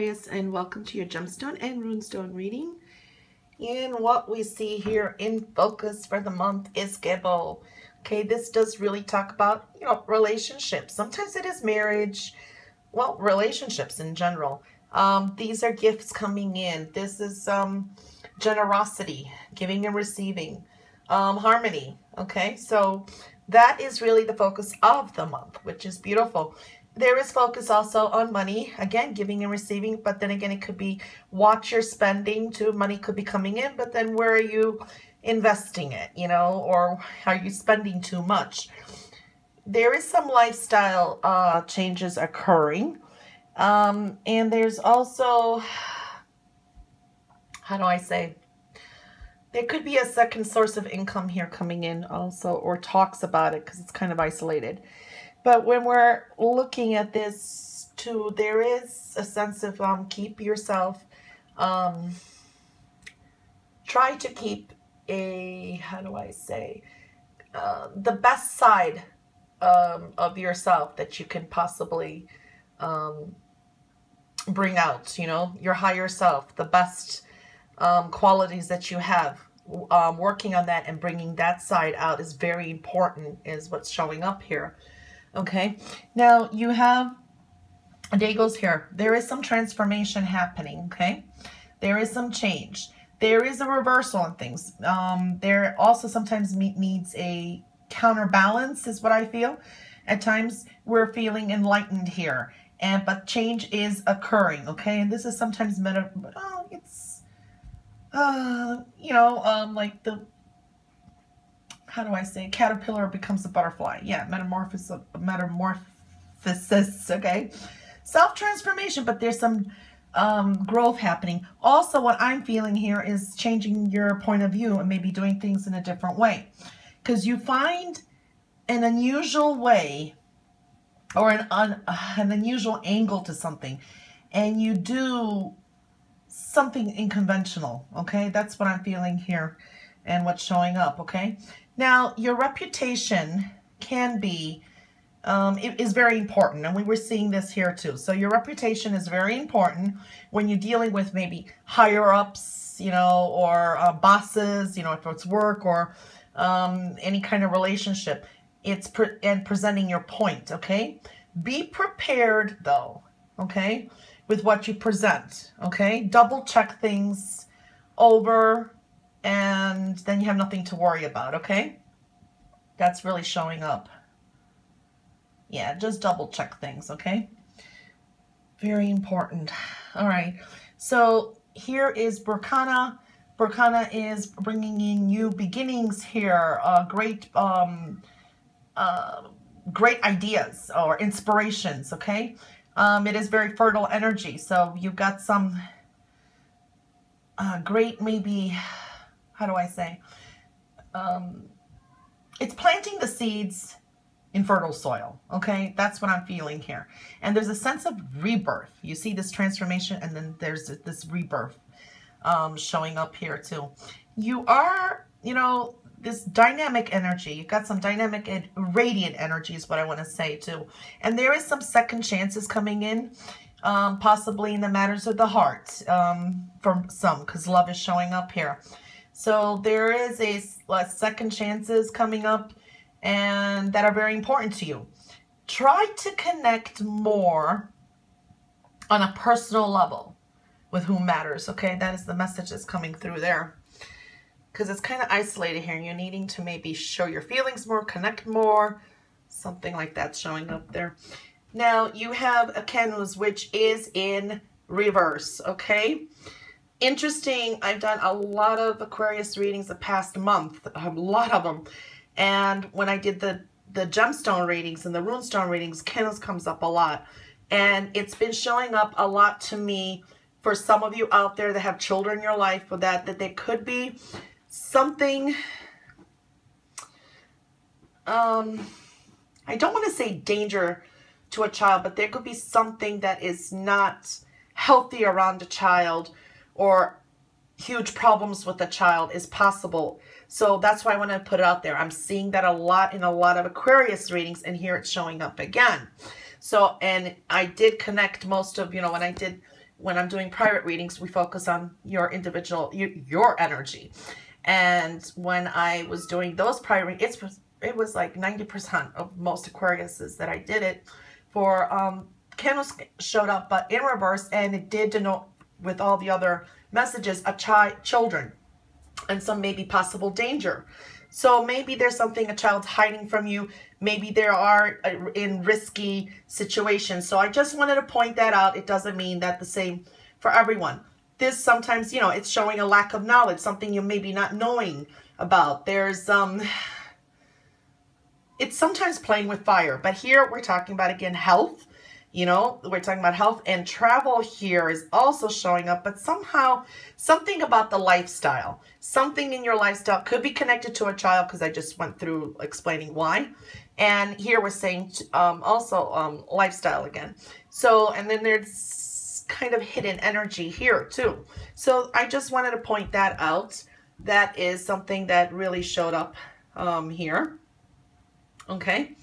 Aquarius, and welcome to your gemstone and runestone reading. And what we see here in focus for the month is Gebo. Okay, this does really talk about, relationships. Sometimes it is marriage, well, relationships in general. These are gifts coming in. This is generosity, giving and receiving, harmony. Okay, so that is really the focus of the month, which is beautiful. There is focus also on money, again, giving and receiving, but then again, it could be watch your spending too. Money could be coming in, but then where are you investing it, or are you spending too much? There is some lifestyle changes occurring. And there's also, how do I say, there could be a second source of income here coming in also, or talks about it because it's kind of isolated. But when we're looking at this too, there is a sense of keep yourself, try to keep a, how do I say, the best side of yourself that you can possibly bring out, your higher self, the best qualities that you have. Working on that and bringing that side out is very important, is what's showing up here. Okay, now you have Dagos here. There is some transformation happening, okay? There is some change. There is a reversal on things. There also sometimes needs a counterbalance, is what I feel. At times, we're feeling enlightened here, but change is occurring, okay? And this is sometimes like the, how do I say, caterpillar becomes a butterfly. Yeah, metamorphosis, okay? Self-transformation, but there's some growth happening. Also, what I'm feeling here is changing your point of view and maybe doing things in a different way. Because you find an unusual way or an unusual angle to something, and you do something unconventional, okay? That's what I'm feeling here and what's showing up, okay? Now, your reputation can be, it is very important, and we were seeing this here too. So your reputation is very important when you're dealing with maybe higher-ups, or bosses, if it's work or any kind of relationship. It's presenting your point, okay? Be prepared, though, okay, with what you present, okay? Double check things over, and then you have nothing to worry about, okay? That's really showing up. Yeah, just double check things, okay? Very important. All right, so here is Burkana. Burkana is bringing in new beginnings here, great ideas or inspirations, okay? It is very fertile energy, so you've got some great, maybe, how do I say, it's planting the seeds in fertile soil, okay? That's what I'm feeling here. And there's a sense of rebirth. You see this transformation, and then there's this rebirth showing up here too. You are, this dynamic energy. You've got some dynamic and radiant energy is what I want to say too. And there is some second chances coming in, possibly in the matters of the heart for some, because love is showing up here. So there is a second chances coming up, and that are very important to you. Try to connect more on a personal level with whom matters, okay? That is the message that's coming through there. Because it's kind of isolated here, and you're needing to maybe show your feelings more, connect more, something like that showing up there. Now, you have a Canvas, which is in reverse, okay? Interesting. I've done a lot of Aquarius readings the past month, a lot of them. And when I did the gemstone readings and the runestone readings, Canvas comes up a lot. And it's been showing up a lot to me for some of you out there that have children in your life, with that there could be something, I don't want to say danger to a child, but there could be something that is not healthy around a child, or huge problems with a child is possible. So that's why I want to put it out there. I'm seeing that a lot in a lot of Aquarius readings, and here it's showing up again. So, and I did connect most of, when I did when I'm doing private readings, we focus on your individual, your energy. And when I was doing those private, it was like 90% of most Aquariuses that I did it for. Candles showed up, but in reverse, and it did denote with all the other messages children and some maybe possible danger. So maybe there's something a child's hiding from you. Maybe they are in risky situations. So I just wanted to point that out. It doesn't mean that the same for everyone. This sometimes, you know, it's showing a lack of knowledge, something you maybe not knowing about. There's it's sometimes playing with fire, but here we're talking about, again, health. You know, we're talking about health, and travel here is also showing up, but somehow something about the lifestyle, something in your lifestyle could be connected to a child, because I just went through explaining why. And here we're saying also lifestyle again. So, and then there's kind of hidden energy here too. So I just wanted to point that out. That is something that really showed up here. Okay.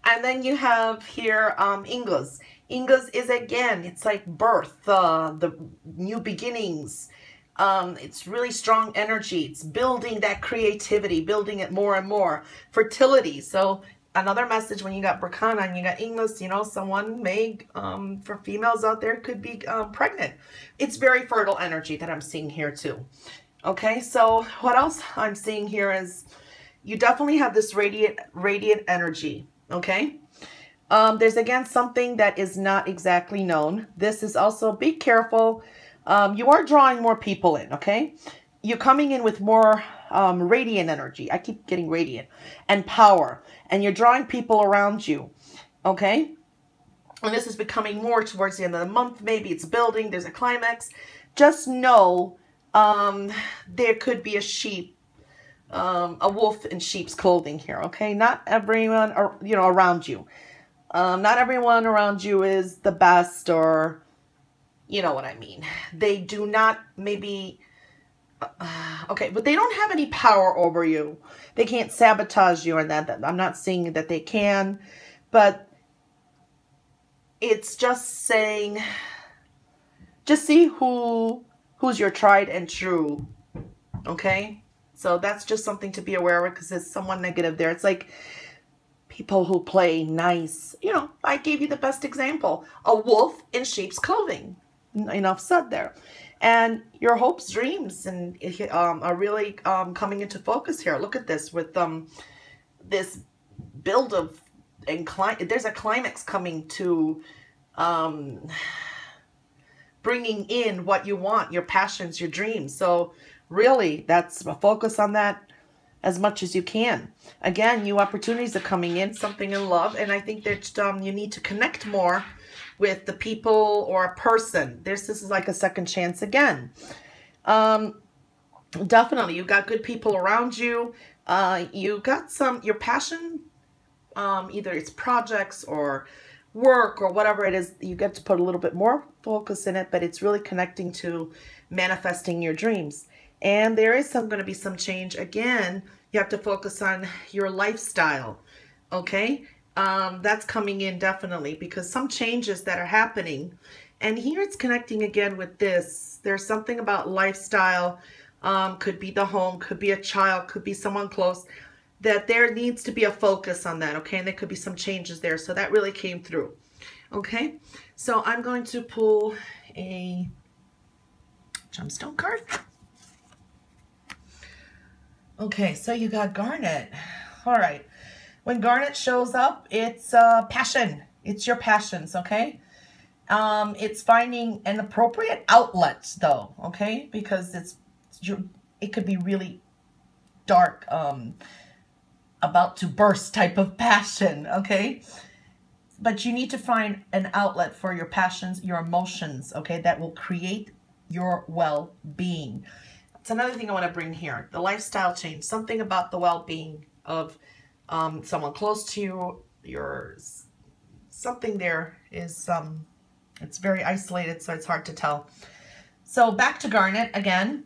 And then you have here Ingas. Ingas is, again, it's like birth, the new beginnings. It's really strong energy. It's building that creativity, building it more and more. Fertility. So another message when you got Berkana and you got Ingas, you know, someone may, for females out there, could be pregnant. It's very fertile energy that I'm seeing here too. Okay, so what else I'm seeing here is you definitely have this radiant energy. Okay, there's again something that is not exactly known. This is also, be careful. You are drawing more people in. Okay, you're coming in with more radiant energy. I keep getting radiant and power, and you're drawing people around you. Okay, and this is becoming more towards the end of the month. Maybe it's building. There's a climax. Just know there could be a wolf in sheep's clothing here. Okay, not everyone, you know, around you. Not everyone around you is the best, or you know what I mean. They do not, maybe, okay, but they don't have any power over you. They can't sabotage you, or that. I'm not saying that they can, but it's just saying, just see who's your tried and true. Okay. So that's just something to be aware of, because there's someone negative there. It's like people who play nice. You know, I gave you the best example. A wolf in sheep's clothing. Enough said there. And your hopes, dreams, and are really coming into focus here. Look at this with this build of, and there's a climax coming to bringing in what you want, your passions, your dreams. So really, that's a focus on that as much as you can. Again, new opportunities are coming in, something in love, and I think that you need to connect more with the people or a person. This is like a second chance again. Definitely, you got good people around you. You got your passion, either it's projects or work or whatever it is. You get to put a little bit more focus in it, but it's really connecting to manifesting your dreams. And there is going to be some change. Again, you have to focus on your lifestyle. Okay, that's coming in definitely, because some changes that are happening. And here it's connecting again with this. There's something about lifestyle. Could be the home, could be a child, could be someone close. That there needs to be a focus on that. Okay, and there could be some changes there. So that really came through. Okay, so I'm going to pull a gemstone card. Okay, so you got garnet. All right. When garnet shows up, it's passion. It's your passions, okay? It's finding an appropriate outlet, though, okay? Because it could be really dark, about to burst type of passion, okay? But you need to find an outlet for your passions, your emotions, okay? That will create your well-being. It's another thing I want to bring here, the lifestyle change, something about the well-being of someone close to you, something there is, it's very isolated, so it's hard to tell. So back to garnet again.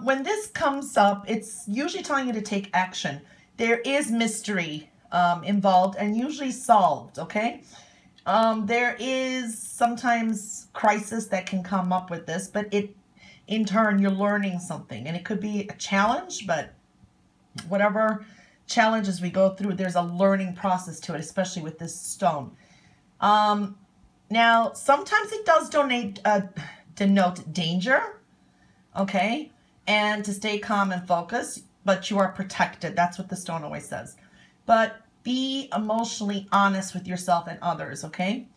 When this comes up, it's usually telling you to take action. There is mystery involved and usually solved, okay? There is sometimes crisis that can come up with this, but in turn, you're learning something. And it could be a challenge, but whatever challenges we go through, there's a learning process to it, especially with this stone. Now, sometimes it does denote danger, okay? And to stay calm and focused, but you are protected. That's what the stone always says. But be emotionally honest with yourself and others, okay?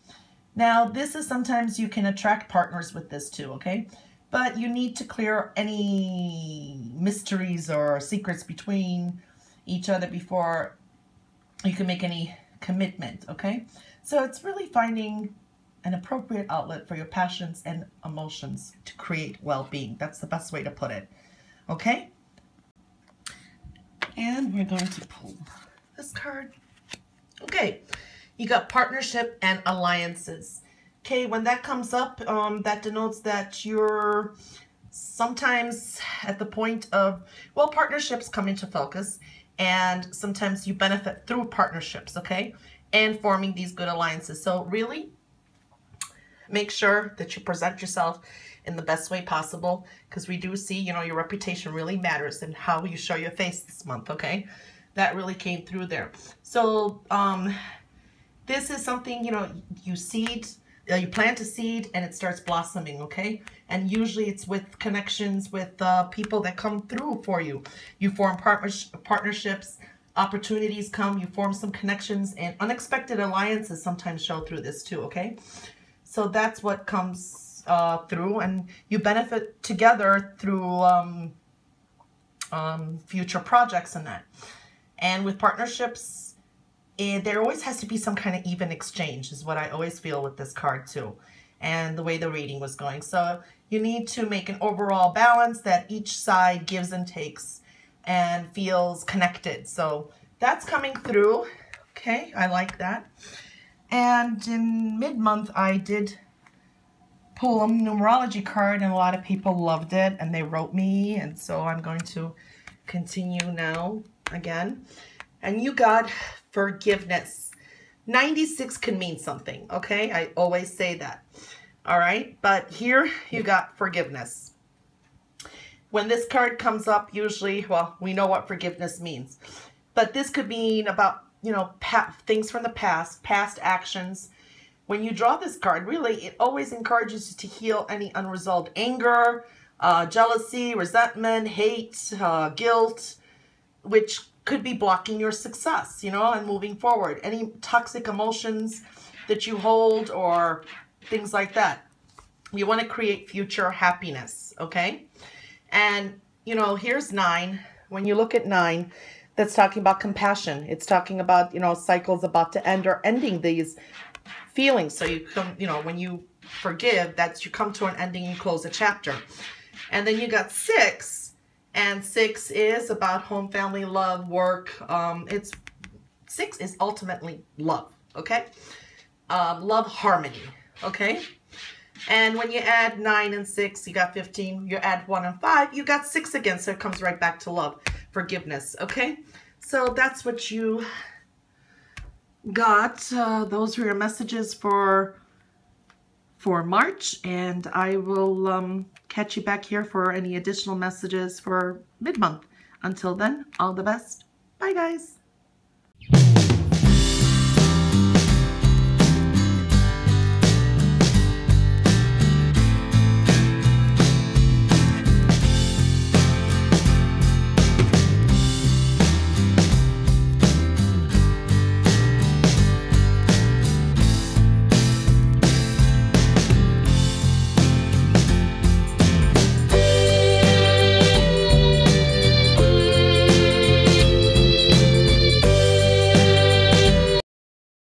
Now, this is sometimes you can attract partners with this too, okay? But you need to clear any mysteries or secrets between each other before you can make any commitment, okay? So it's really finding an appropriate outlet for your passions and emotions to create well-being. That's the best way to put it, okay? And we're going to pull this card. Okay, you got partnership and alliances. Okay, when that comes up, that denotes that you're sometimes at the point of, well, partnerships come into focus, and sometimes you benefit through partnerships, okay, and forming these good alliances. So really make sure that you present yourself in the best way possible, because we do see, you know, your reputation really matters and how you show your face this month, okay? That really came through there. So this is something, you know, you plant a seed and it starts blossoming, okay? And usually it's with connections with people that come through for you. You form partnerships, opportunities come, you form some connections, and unexpected alliances sometimes show through this too, okay? So that's what comes through, and you benefit together through future projects and that. And with partnerships, there always has to be some kind of even exchange, is what I always feel with this card too, and the way the reading was going. So you need to make an overall balance that each side gives and takes and feels connected. So that's coming through. Okay, I like that. And in mid-month, I did pull a numerology card, and a lot of people loved it, and they wrote me, and so I'm going to continue now again. And you got forgiveness. 96 can mean something, okay? I always say that, all right? But here you got forgiveness. When this card comes up, usually, well, we know what forgiveness means, but this could mean about, you know, things from the past actions. When you draw this card, really, it always encourages you to heal any unresolved anger, jealousy, resentment, hate, guilt, which could be blocking your success, you know, and moving forward. Any toxic emotions that you hold or things like that. You want to create future happiness, okay? And, you know, here's 9. When you look at 9, that's talking about compassion. It's talking about, you know, cycles about to end or ending these feelings. So you come, you know, when you forgive, that's you come to an ending, you close a chapter. And then you got 6, and 6 is about home, family, love, work. 6 is ultimately love, okay? Love, harmony, okay? And when you add 9 and 6, you got 15. You add 1 and 5, you got 6 again. So it comes right back to love, forgiveness, okay? So that's what you got. Those were your messages for March, and I will catch you back here for any additional messages for mid-month. Until then, all the best. Bye, guys.